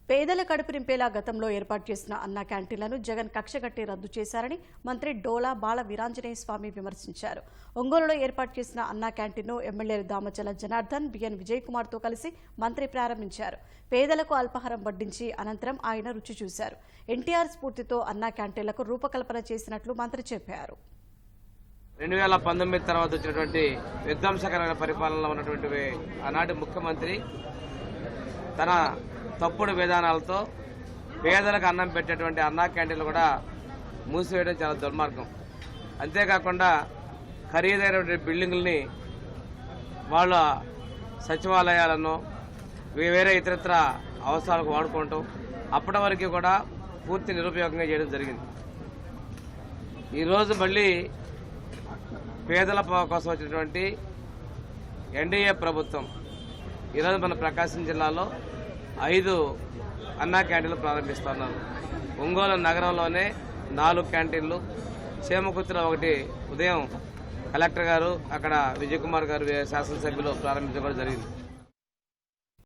పేదల కడుపు నింపేలా గతంలో ఏర్పాటు చేసిన అన్నా క్యాంటీన్లను జగన్ కక్షగట్టి రద్దు చేశారని మంత్రి డోలా బాల వీరాంజనేయ స్వామి విమర్శించారు. ఒంగోలులో ఏర్పాటు చేసిన అన్నా క్యాంటీన్ను ఎమ్మెల్యేలు దామచల జనార్దన్, బిఎన్ విజయ్ కుమార్తో కలిసి మంత్రి ప్రారంభించారు. పేదలకు అల్పాహారం వడ్డించి అనంతరం ఆయన రుచి చూశారు. ఎన్టీఆర్ స్ఫూర్తితో అన్నా క్యాంటీన్లకు రూపకల్పన చేసినట్లు మంత్రి చెప్పారు. 2019 తర్వాత వచ్చినటువంటి విధ్వంసకరమైన పరిపాలనలో ఉన్నటువంటి ఆనాటి ముఖ్యమంత్రి తన తప్పుడు విధానాలతో పేదలకు అన్నం పెట్టేటువంటి అన్నా క్యాంటీన్లు కూడా మూసివేయడం చాలా దుర్మార్గం. అంతేకాకుండా ఖరీదైనటువంటి బిల్డింగుల్ని వాళ్ళ సచివాలయాలను వేరే ఇతరత్ర అవసరాలకు వాడుకోవటం అప్పటి వరకు కూడా పూర్తి నిరుపయోగంగా చేయడం జరిగింది. ఈరోజు మళ్ళీ పేదల కోసం వచ్చినటువంటి ఎన్డీఏ ప్రభుత్వం ఈరోజు మన ప్రకాశం జిల్లాలో 5 అన్నా క్యాంటీన్లు ప్రారంభిస్తున్నారు. ఒంగోలు నగరంలోనే 4 క్యాంటీన్లు, చేమకుర్తిలో ఒకటి ఉదయం కలెక్టర్ గారు, అక్కడ విజయ్ కుమార్ గారు శాసనసభ్యులు ప్రారంభించడం జరిగింది.